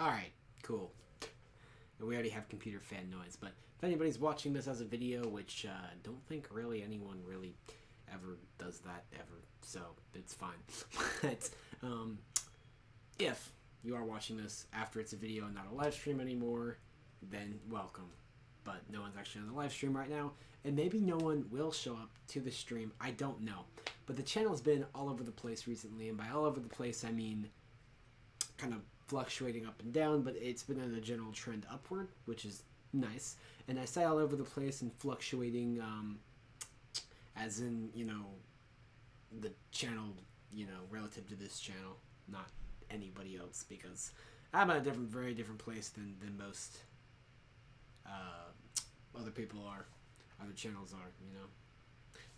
Alright, cool. And we already have computer fan noise, but if anybody's watching this as a video, which don't think really anyone really ever does that ever, so it's fine. But if you are watching this after it's a video and not a live stream anymore, then welcome. But no one's actually on the live stream right now, and maybe no one will show up to the stream. I don't know. But the channel's been all over the place recently, and by all over the place, I mean kind of fluctuating up and down, but it's been in a general trend upward, which is nice. And I say all over the place and fluctuating, as in, the channel, relative to this channel, not anybody else, because I'm at a very different place than most other people are, other channels are,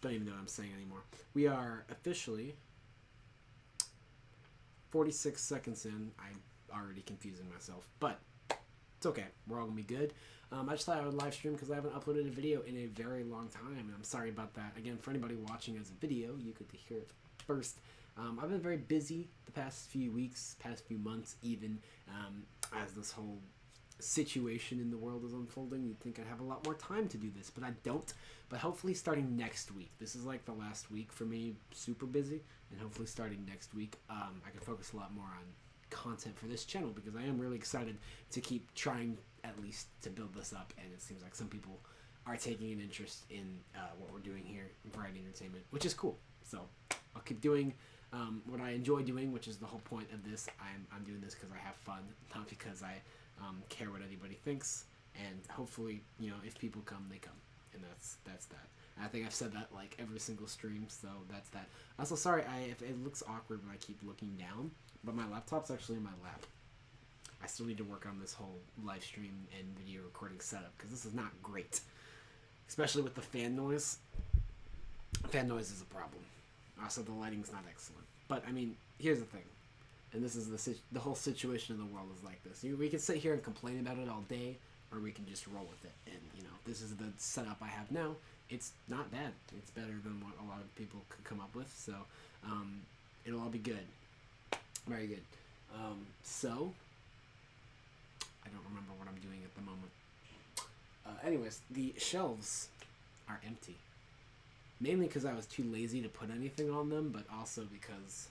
Don't even know what I'm saying anymore. We are officially 46 seconds in. I'm already confusing myself, but it's okay. We're all gonna be good. I just thought I would live stream because I haven't uploaded a video in a very long time, and I'm sorry about that. Again, for anybody watching as a video, you get to hear it first. I've been very busy the past few weeks, past few months even, as this whole situation in the world is unfolding. You'd think I'd have a lot more time to do this, but I don't. But hopefully starting next week, this is like the last week for me, super busy, and hopefully starting next week, I can focus a lot more on content for this channel, because I am really excited to keep trying at least to build this up, and it seems like some people are taking an interest in what we're doing here in Variety Entertainment, which is cool. So I'll keep doing what I enjoy doing, which is the whole point of this. I'm doing this because I have fun, not because I care what anybody thinks. And hopefully, if people come, they come, and that's that. I think I've said that like every single stream, so that's that. Also, sorry if it looks awkward when I keep looking down, but my laptop's actually in my lap. I still need to work on this whole live stream and video recording setup, because this is not great, especially with the fan noise. Fan noise is a problem. Also, the lighting's not excellent. But I mean, here's the thing, and this is the whole situation in the world is like this. We can sit here and complain about it all day, or we can just roll with it. And this is the setup I have now. It's not bad. It's better than what a lot of people could come up with. So it'll all be good. Very good. So I don't remember what I'm doing at the moment. Anyways, the shelves are empty. Mainly because I was too lazy to put anything on them, but also because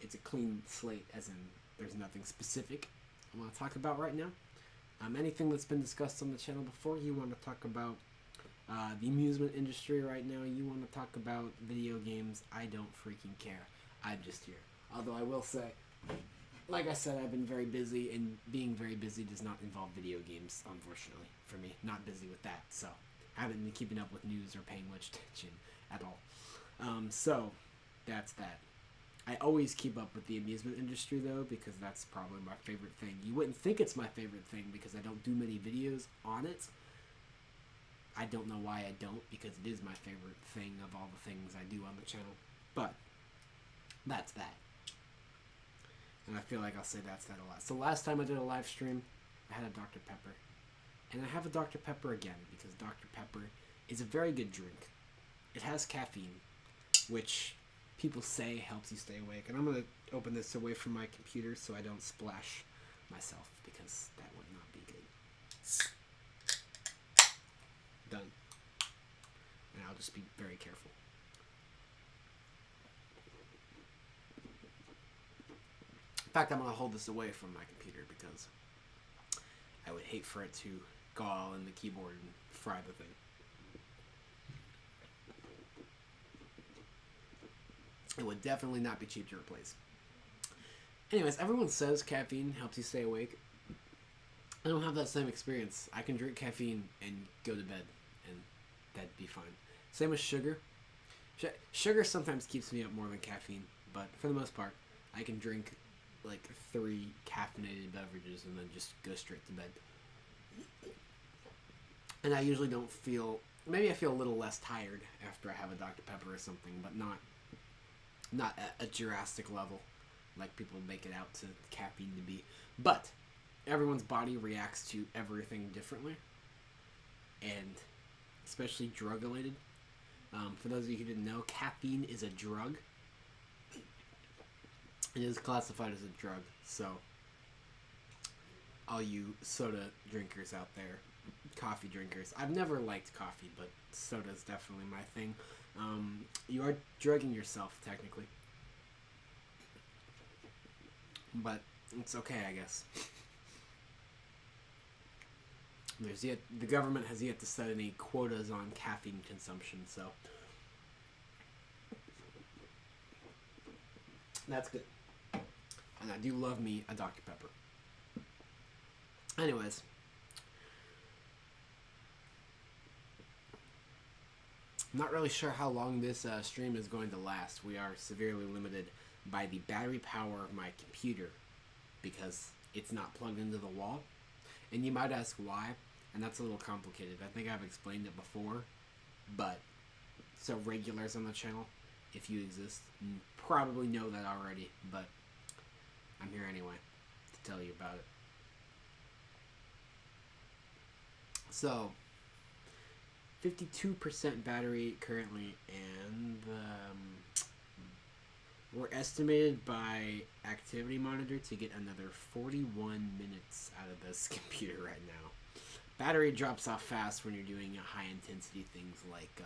it's a clean slate, as in there's nothing specific I want to talk about right now. Anything that's been discussed on the channel before, you want to talk about the amusement industry right now, you want to talk about video games, I don't freaking care. I'm just here. Although I will say, like I said, I've been very busy, and being very busy does not involve video games, unfortunately, for me. Not busy with that, so I haven't been keeping up with news or paying much attention at all. So that's that. I always keep up with the amusement industry, though, because that's probably my favorite thing. You wouldn't think it's my favorite thing because I don't do many videos on it. I don't know why I don't, because it is my favorite thing of all the things I do on the channel. But that's that. And I feel like I'll say that's that a lot. So last time I did a live stream, I had a Dr. Pepper. And I have a Dr. Pepper again, because Dr. Pepper is a very good drink. It has caffeine, which people say helps you stay awake. And I'm going to open this away from my computer so I don't splash myself, because that would not be good. Done. And I'll just be very careful. In fact, I'm going to hold this away from my computer, because I would hate for it to go all in the keyboard and fry the thing. It would definitely not be cheap to replace. Anyways, everyone says caffeine helps you stay awake. I don't have that same experience. I can drink caffeine and go to bed, and that'd be fine. Same with sugar. Sugar sometimes keeps me up more than caffeine, but for the most part, I can drink like 3 caffeinated beverages and then just go straight to bed. And I usually don't feel, maybe I feel a little less tired after I have a Dr. Pepper or something, but not at a drastic level like people make it out to caffeine to be. But everyone's body reacts to everything differently, and especially drug related. For those of you who didn't know, caffeine is a drug. It is classified as a drug, so all you soda drinkers out there, coffee drinkers. I've never liked coffee, but soda is definitely my thing. You are drugging yourself, technically. But it's okay, I guess. The government has yet to set any quotas on caffeine consumption, so that's good. And I do love me a Dr. Pepper. Anyways, I'm not really sure how long this stream is going to last. We are severely limited by the battery power of my computer because it's not plugged into the wall. And you might ask why, and that's a little complicated. I think I've explained it before, but so regulars on the channel, if you exist, probably know that already, but I'm here anyway to tell you about it. So, 52% battery currently, and we're estimated by Activity Monitor to get another 41 minutes out of this computer right now. Battery drops off fast when you're doing high intensity things like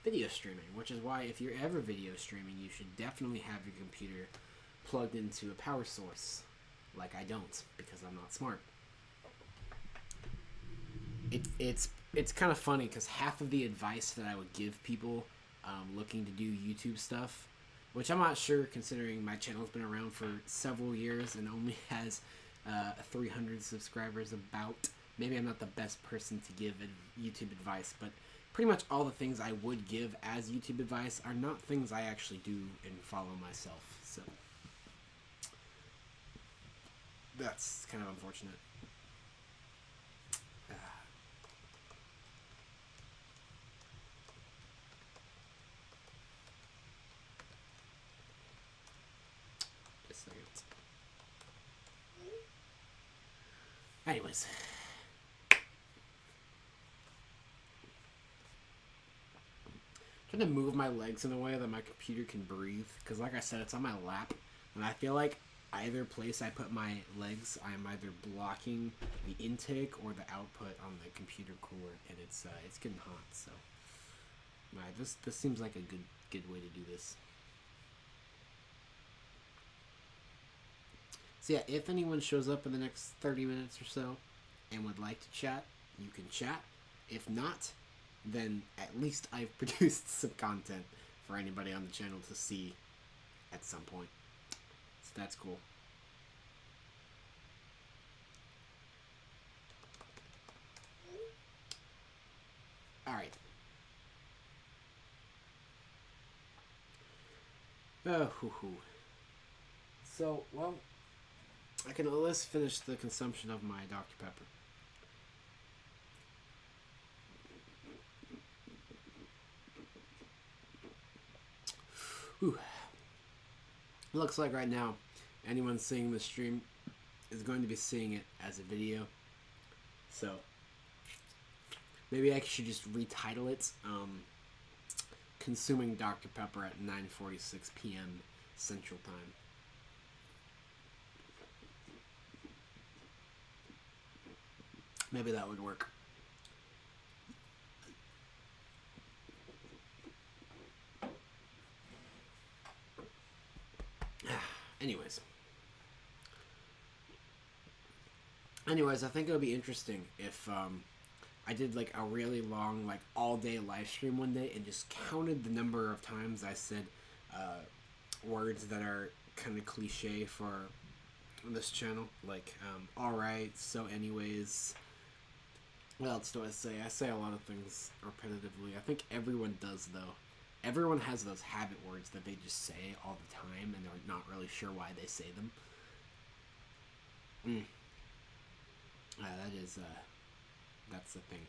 video streaming, which is why if you're ever video streaming, you should definitely have your computer plugged into a power source. Like I don't, because I'm not smart. It's kind of funny because half of the advice that I would give people looking to do YouTube stuff, which I'm not sure considering my channel's been around for several years and only has 300 subscribers about. Maybe I'm not the best person to give YouTube advice, but pretty much all the things I would give as YouTube advice are not things I actually do and follow myself. So that's kind of unfortunate. Just a second. Anyways. Trying to move my legs in a way that my computer can breathe, because like I said, it's on my lap, and I feel like either place I put my legs, I'm either blocking the intake or the output on the computer cooler, and it's getting hot. So, this seems like a good way to do this. So yeah, if anyone shows up in the next 30 minutes or so and would like to chat, you can chat. If not, then at least I've produced some content for anybody on the channel to see at some point. So that's cool. Alright. Oh, So, well, I can at least finish the consumption of my Dr. Pepper. Whew. It looks like right now, anyone seeing the stream is going to be seeing it as a video. So, maybe I should just retitle it, Consuming Dr. Pepper at 9:46 p.m. Central Time. Maybe that would work. Anyways, I think it would be interesting if I did like a really long, like all day live stream one day and just counted the number of times I said words that are kind of cliche for this channel, like alright, so anyways. What else do I say? I say a lot of things repetitively. I think everyone does, though. Everyone has those habit words that they just say all the time, and they're not really sure why they say them. That's the thing.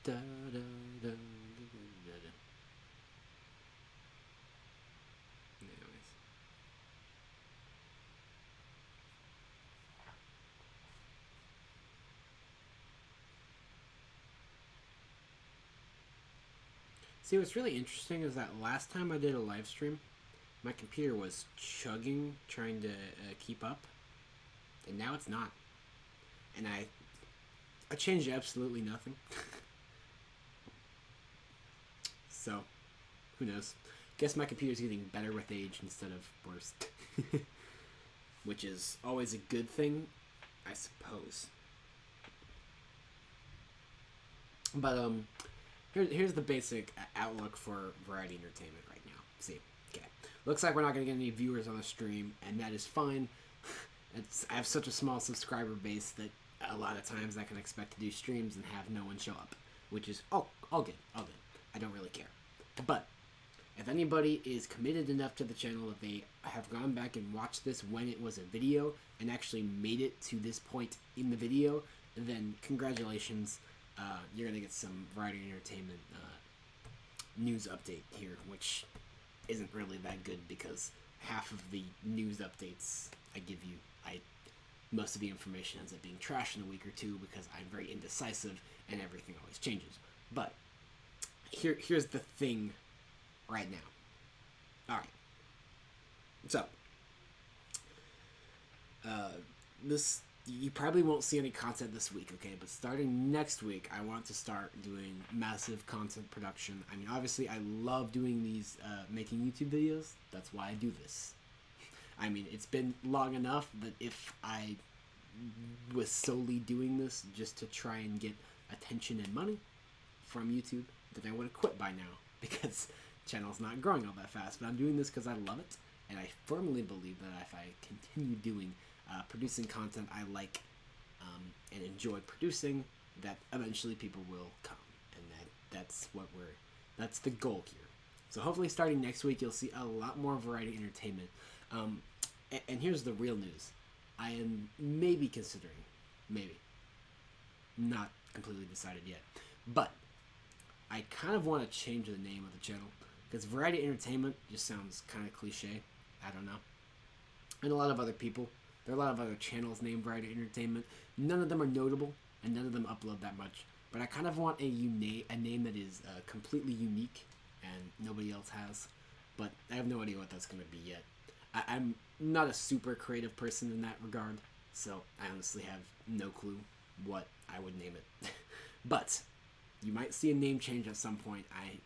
Da, da, da, da, da, da. Anyways. See, what's really interesting is that last time I did a live stream, my computer was chugging, trying to keep up, and now it's not. And I changed absolutely nothing. So, who knows? Guess my computer's getting better with age instead of worse. Which is always a good thing, I suppose. But, here's the basic outlook for Variety Entertainment right now. See, okay. Looks like we're not going to get any viewers on the stream, and that is fine. I have such a small subscriber base that a lot of times I can expect to do streams and have no one show up, which is all good. I don't really care. But if anybody is committed enough to the channel that they have gone back and watched this when it was a video and actually made it to this point in the video, then congratulations. You're going to get some Variety Entertainment news update here, which isn't really that good because half of the news updates I give you, most of the information ends up being trash in a week or two because I'm very indecisive and everything always changes. But here's the thing right now. Alright. So, this, you probably won't see any content this week, okay? But starting next week, I want to start doing massive content production. I mean, obviously, I love doing these, making YouTube videos. That's why I do this. I mean, it's been long enough that if I was solely doing this just to try and get attention and money from YouTube, then I would have quit by now because the channel's not growing all that fast. But I'm doing this because I love it, and I firmly believe that if I continue doing producing content I like and enjoy producing, that eventually people will come, and that's the goal here. So hopefully starting next week you'll see a lot more Variety Entertainment. And here's the real news. I am maybe considering, not completely decided yet, but I kind of want to change the name of the channel because Variety Entertainment just sounds kind of cliche. I don't know. And a lot of other people, there are a lot of other channels named Variety Entertainment. None of them are notable and none of them upload that much. But I kind of want a name that is completely unique and nobody else has. But I have no idea what that's going to be yet. I'm not a super creative person in that regard, so I honestly have no clue what I would name it. But you might see a name change at some point. I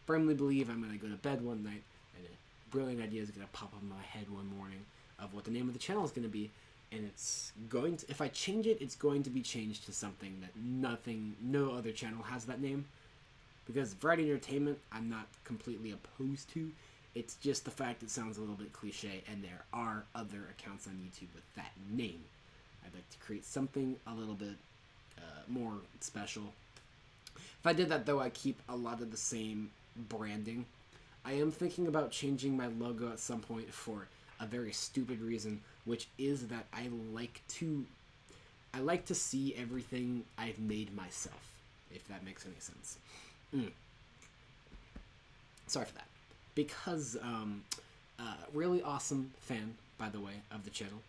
firmly believe I'm going to go to bed one night and a brilliant idea is going to pop up in my head one morning of what the name of the channel is going to be, and it's going to, if I change it, it's going to be changed to something that no other channel has that name, because Variety Entertainment I'm not completely opposed to. It's just the fact it sounds a little bit cliche, and there are other accounts on YouTube with that name. I'd like to create something a little bit more special. If I did that, though, I keep a lot of the same branding. I am thinking about changing my logo at some point for a very stupid reason, which is that I like to see everything I've made myself, if that makes any sense. Sorry for that. Because really awesome fan, by the way, of the channel.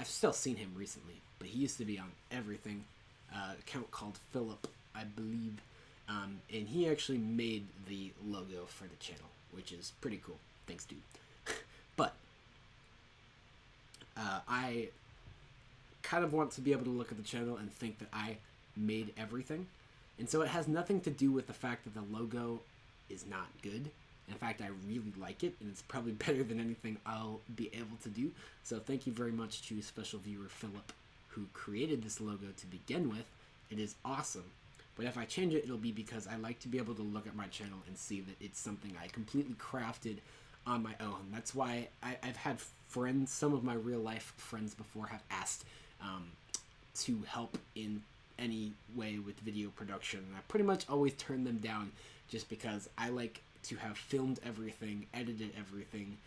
I've still seen him recently, but he used to be on everything. Account called Philip, I believe, and he actually made the logo for the channel, which is pretty cool. Thanks, dude. But I kind of want to be able to look at the channel and think that I made everything, and so it has nothing to do with the fact that the logo is not good. In fact, I really like it, and it's probably better than anything I'll be able to do. So thank you very much to special viewer Philip, who created this logo to begin with. It is awesome. But if I change it, it'll be because I like to be able to look at my channel and see that it's something I completely crafted on my own. That's why I've had friends, some of my real life friends before have asked to help in any way with video production. And I pretty much always turn them down just because I like to have filmed everything, edited everything,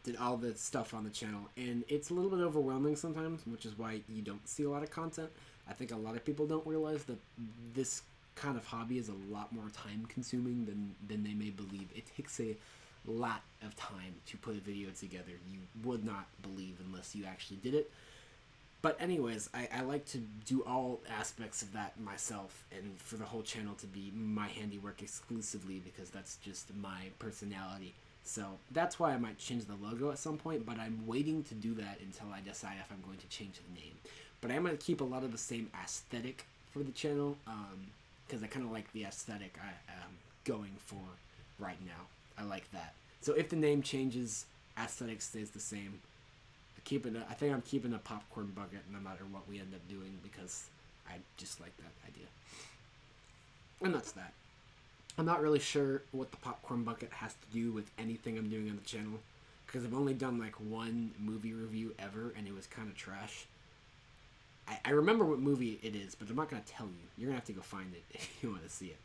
did all the stuff on the channel, and it's a little bit overwhelming sometimes, which is why you don't see a lot of content. I think a lot of people don't realize that this kind of hobby is a lot more time consuming than they may believe. It takes a lot of time to put a video together. You would not believe unless you actually did it. But anyways, I like to do all aspects of that myself, and for the whole channel to be my handiwork exclusively, because that's just my personality. So that's why I might change the logo at some point, but I'm waiting to do that until I decide if I'm going to change the name. But I am going to keep a lot of the same aesthetic for the channel, because I kind of like the aesthetic I am going for right now. I like that. So if the name changes, aesthetic stays the same. I think I'm keeping a popcorn bucket no matter what we end up doing, because I just like that idea. And that's that. I'm not really sure what the popcorn bucket has to do with anything I'm doing on the channel, because I've only done like one movie review ever, and it was kind of trash. I remember what movie it is, but I'm not going to tell you. You're going to have to go find it if you want to see it,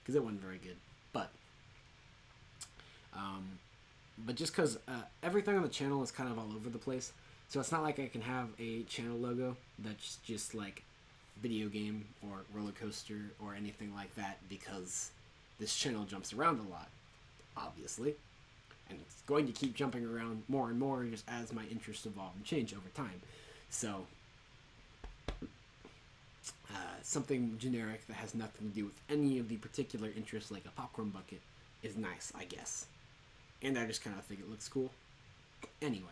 because it wasn't very good. But just because everything on the channel is kind of all over the place, so it's not like I can have a channel logo that's just like video game or roller coaster or anything like that, because this channel jumps around a lot, obviously, and it's going to keep jumping around more and more just as my interests evolve and change over time. So something generic that has nothing to do with any of the particular interests, like a popcorn bucket, is nice, I guess. And I just kind of think it looks cool. Anyway,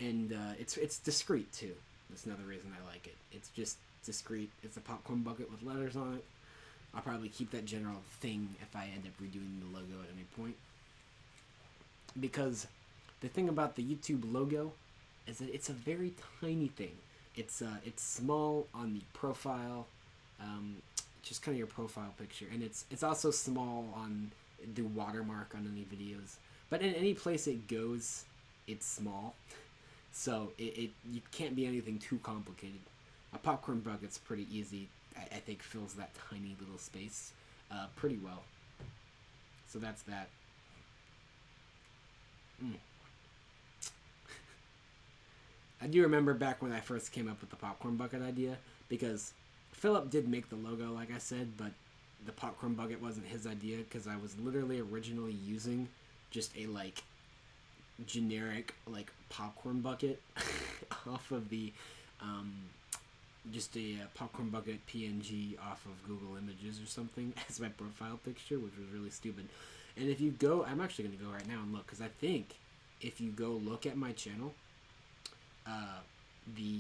and it's discreet too. That's another reason I like it. It's just discreet. It's a popcorn bucket with letters on it. I'll probably keep that general thing if I end up redoing the logo at any point. Because the thing about the YouTube logo is that it's a very tiny thing. It's small on the profile, just kind of your profile picture, and it's also small on the watermark on any videos. But in any place it goes, it's small. So you can't be anything too complicated. A popcorn bucket's pretty easy. I think fills that tiny little space pretty well. So that's that. I do remember back when I first came up with the popcorn bucket idea, because Philip did make the logo, like I said, but the popcorn bucket wasn't his idea, because I was literally originally using just a like generic like popcorn bucket off of the just a popcorn bucket PNG off of Google Images or something as my profile picture, which was really stupid. And if you go, I'm actually going to go right now and look, because I think if you go look at my channel, the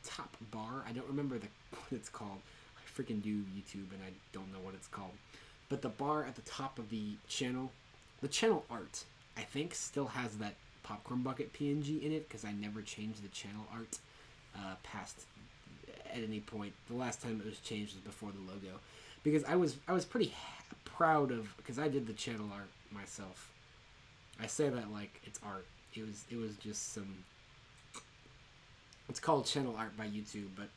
top bar, I don't remember what it's called. I freaking do YouTube and I don't know what it's called. But the bar at the top of the channel art, I think, still has that popcorn bucket PNG in it, because I never changed the channel art past at any point. The last time it was changed was before the logo, because I was pretty proud of, because I did the channel art myself. I say that like it's art. It was just some. It's called channel art by YouTube, but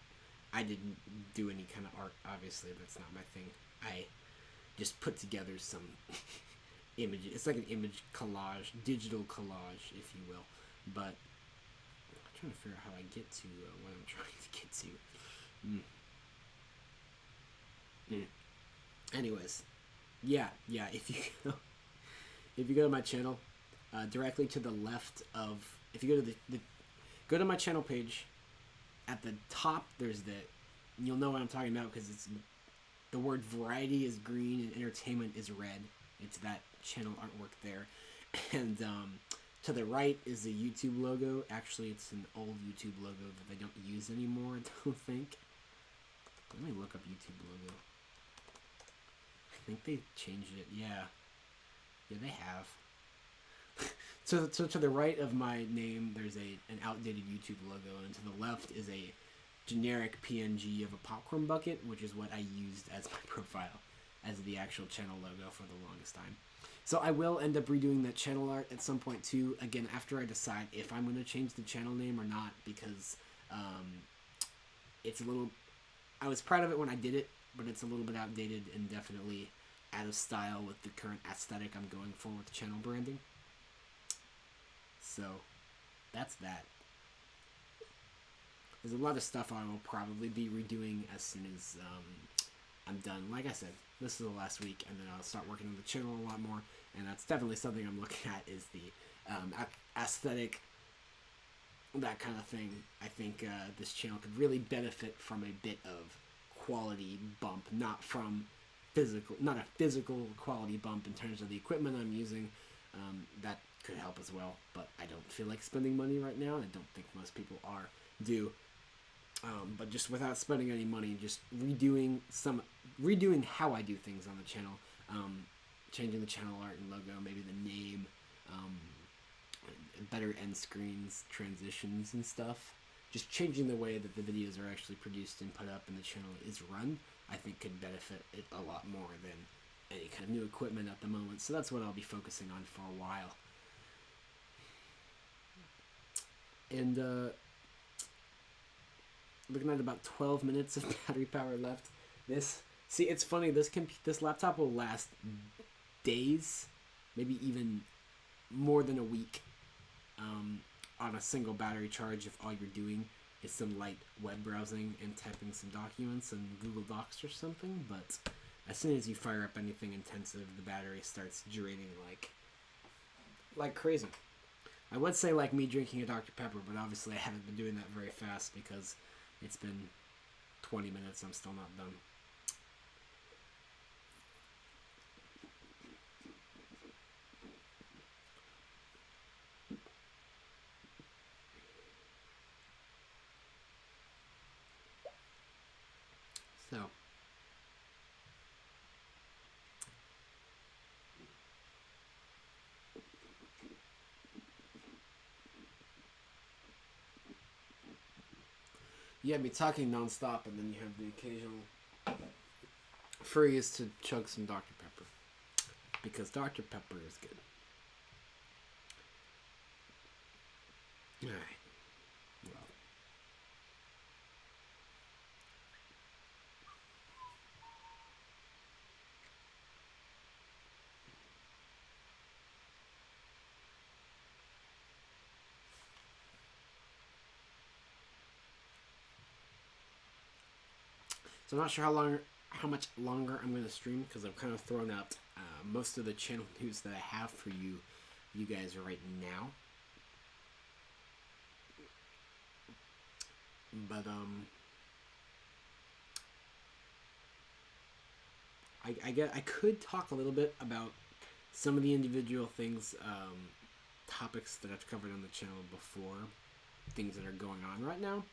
I didn't do any kind of art. Obviously, that's not my thing. I just put together some images. It's like an image collage, digital collage, if you will. But I'm trying to figure out how I get to what I'm trying to get to. Anyways, yeah. If you go to my channel, directly to the left of, if you go to go to my channel page, at the top there's you'll know what I'm talking about, because it's the word variety is green and entertainment is red. It's that channel artwork there. And to the right is the YouTube logo. Actually, it's an old YouTube logo that they don't use anymore, I don't think. Let me look up YouTube logo. I think they changed it. Yeah, they have. So to the right of my name, there's an outdated YouTube logo, and to the left is a generic PNG of a popcorn bucket, which is what I used as my profile, as the actual channel logo for the longest time. So I will end up redoing that channel art at some point too, again, after I decide if I'm going to change the channel name or not, because it's a little, I was proud of it when I did it, but it's a little bit outdated and definitely out of style with the current aesthetic I'm going for with channel branding. So that's that. There's a lot of stuff I will probably be redoing as soon as I'm done. Like I said, this is the last week, and then I'll start working on the channel a lot more, and that's definitely something I'm looking at, is the aesthetic that kind of thing, I think this channel could really benefit from a bit of quality bump, not a physical quality bump in terms of the equipment I'm using. That could help as well, but I don't feel like spending money right now, and I don't think most people do. But just without spending any money, just redoing how I do things on the channel, changing the channel art and logo, maybe the name, better end screens, transitions and stuff. Just changing the way that the videos are actually produced and put up and the channel is run, I think could benefit it a lot more than any kind of new equipment at the moment. So that's what I'll be focusing on for a while. And looking at about 12 minutes of battery power left. It's funny, this laptop will last days, maybe even more than a week, on a single battery charge if all you're doing is some light web browsing and typing some documents in Google Docs or something. But as soon as you fire up anything intensive, the battery starts draining like crazy. I would say like me drinking a Dr. Pepper, but obviously I haven't been doing that very fast because it's been 20 minutes, I'm still not done. So, you have me talking nonstop, and then you have the occasional freeze to chug some Dr. Pepper, because Dr. Pepper is good. Alright. Well. So I'm not sure how much longer I'm going to stream, because I've kind of thrown out most of the channel news that I have for you guys right now. But I could talk a little bit about some of the individual things, topics that I've covered on the channel before, things that are going on right now.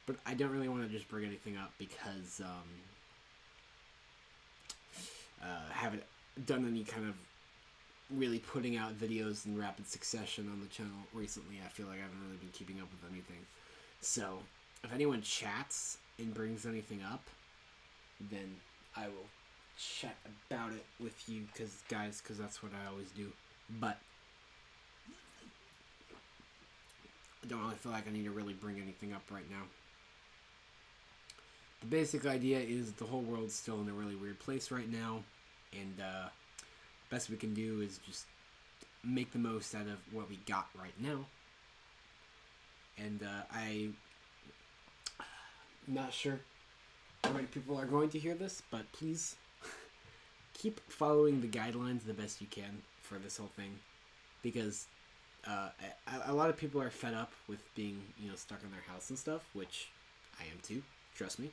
But I don't really want to just bring anything up because haven't done any kind of really putting out videos in rapid succession on the channel recently. I feel like I haven't really been keeping up with anything. So if anyone chats and brings anything up, then I will chat about it with you, because that's what I always do. But I don't really feel like I need to really bring anything up right now. The basic idea is the whole world's still in a really weird place right now, and best we can do is just make the most out of what we got right now. And I'm not sure how many people are going to hear this, but please keep following the guidelines the best you can for this whole thing, because a lot of people are fed up with being, stuck in their house and stuff, which I am too, trust me.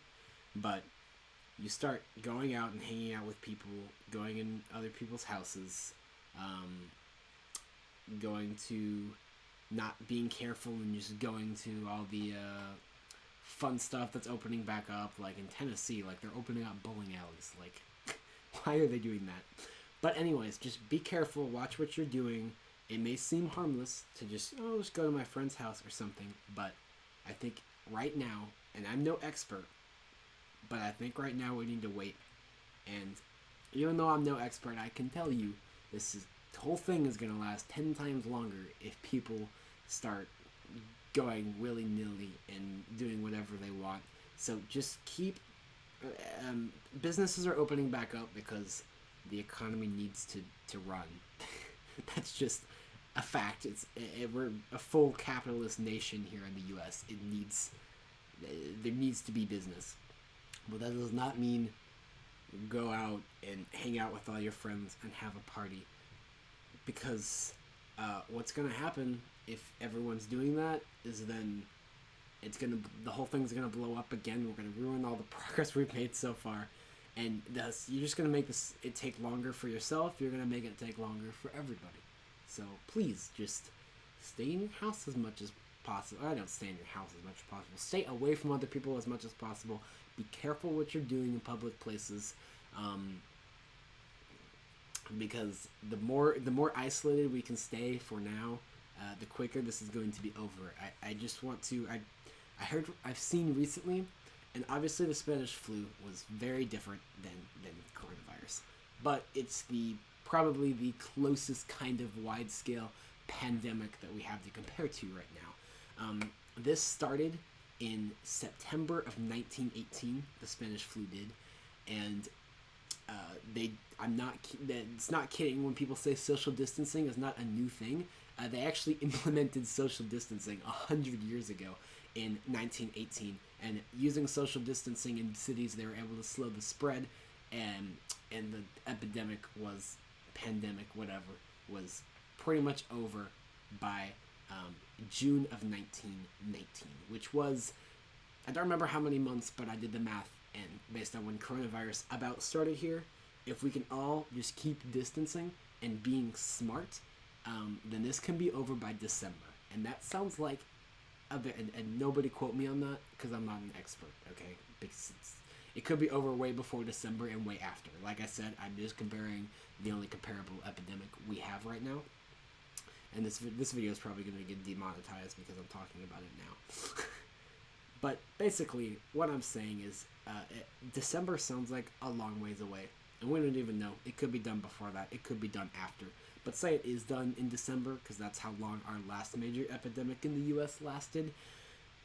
But you start going out and hanging out with people, going in other people's houses, going to not being careful and just going to all the fun stuff that's opening back up, like in Tennessee, like they're opening up bowling alleys. Like, why are they doing that? But anyways, just be careful, watch what you're doing. It may seem harmless to just go to my friend's house or something, but I think right now, and I'm no expert, but I think right now we need to wait. And even though I'm no expert, I can tell you the whole thing is going to last 10 times longer if people start going willy-nilly and doing whatever they want. So just keep... businesses are opening back up because the economy needs to run. That's just a fact. We're a full capitalist nation here in the U.S. There needs to be business. But that does not mean go out and hang out with all your friends and have a party, because what's gonna happen if everyone's doing that is then the whole thing's gonna blow up again. We're gonna ruin all the progress we've made so far, and thus you're just gonna make it take longer for yourself. You're gonna make it take longer for everybody. So please just stay in your house as much as possible. I don't stay in your house as much as possible. Stay away from other people as much as possible. Be careful what you're doing in public places, because the more isolated we can stay for now, the quicker this is going to be over. I just want to. I've seen recently, and obviously the Spanish flu was very different than coronavirus, but it's probably the closest kind of wide scale pandemic that we have to compare to right now. This started in September of 1918. The Spanish flu did, and it's not kidding when people say social distancing is not a new thing. They actually implemented social distancing 100 years ago in 1918, and using social distancing in cities, they were able to slow the spread, and the pandemic, whatever, was pretty much over by June of 1919, which was, I don't remember how many months, but I did the math, and based on when coronavirus about started here, if we can all just keep distancing and being smart, then this can be over by December. And that sounds like and nobody quote me on that because I'm not an expert, okay? Because it could be over way before December and way after. Like I said, I'm just comparing the only comparable epidemic we have right now. And this video is probably going to get demonetized because I'm talking about it now. But basically, what I'm saying is December sounds like a long ways away. And we don't even know. It could be done before that. It could be done after. But say it is done in December, because that's how long our last major epidemic in the U.S. lasted.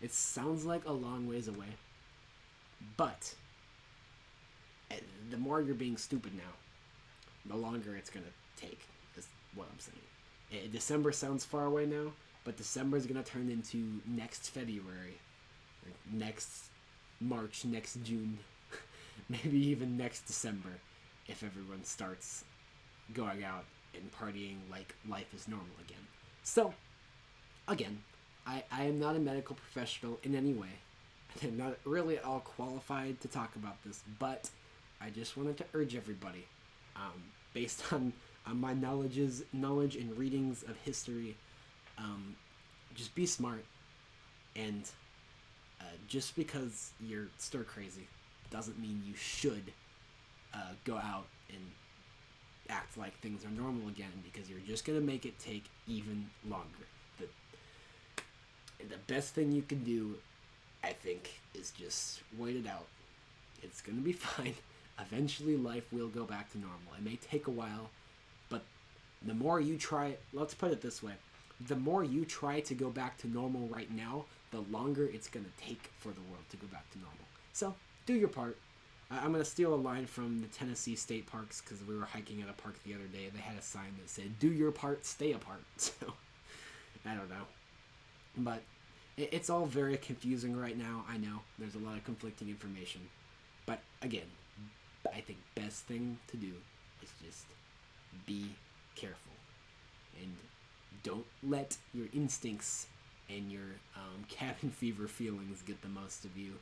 It sounds like a long ways away. But the more you're being stupid now, the longer it's going to take, is what I'm saying. December sounds far away now, but December is going to turn into next February, or next March, next June, maybe even next December, if everyone starts going out and partying like life is normal again. So, again, I am not a medical professional in any way. I'm not really at all qualified to talk about this, but I just wanted to urge everybody, based on my knowledge and readings of history, just be smart, and just because you're stir crazy doesn't mean you should go out and act like things are normal again, because you're just going to make it take even longer. The best thing you can do, I think, is just wait it out. It's going to be fine. Eventually life will go back to normal. It may take a while, but the more you try, let's put it this way, the more you try to go back to normal right now, the longer it's going to take for the world to go back to normal. So, do your part. I'm going to steal a line from the Tennessee state parks, because we were hiking at a park the other day. They had a sign that said, "Do your part, stay apart." So, I don't know. But it's all very confusing right now. I know. There's a lot of conflicting information. But, again, I think best thing to do is just be careful. And don't let your instincts and your cabin fever feelings get the most of you.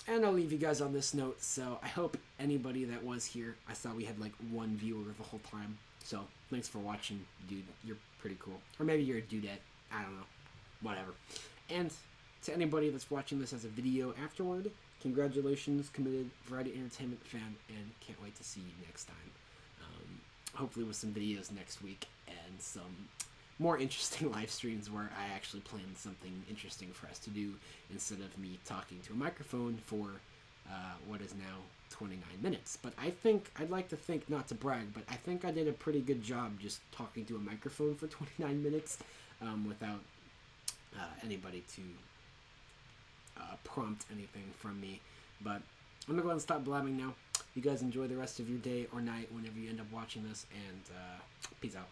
And I'll leave you guys on this note, so I hope anybody that was here, I saw we had like one viewer the whole time, so thanks for watching, dude, you're pretty cool. Or maybe you're a dudette, I don't know, whatever. And to anybody that's watching this as a video afterward, congratulations, committed Variety Entertainment fan, and can't wait to see you next time. Hopefully with some videos next week, and some more interesting live streams where I actually planned something interesting for us to do instead of me talking to a microphone for what is now 29 minutes. But I'd like to think, not to brag, but I think I did a pretty good job just talking to a microphone for 29 minutes without anybody to prompt anything from me. But I'm gonna go ahead and stop blabbing now. You guys enjoy the rest of your day or night whenever you end up watching this, and peace out.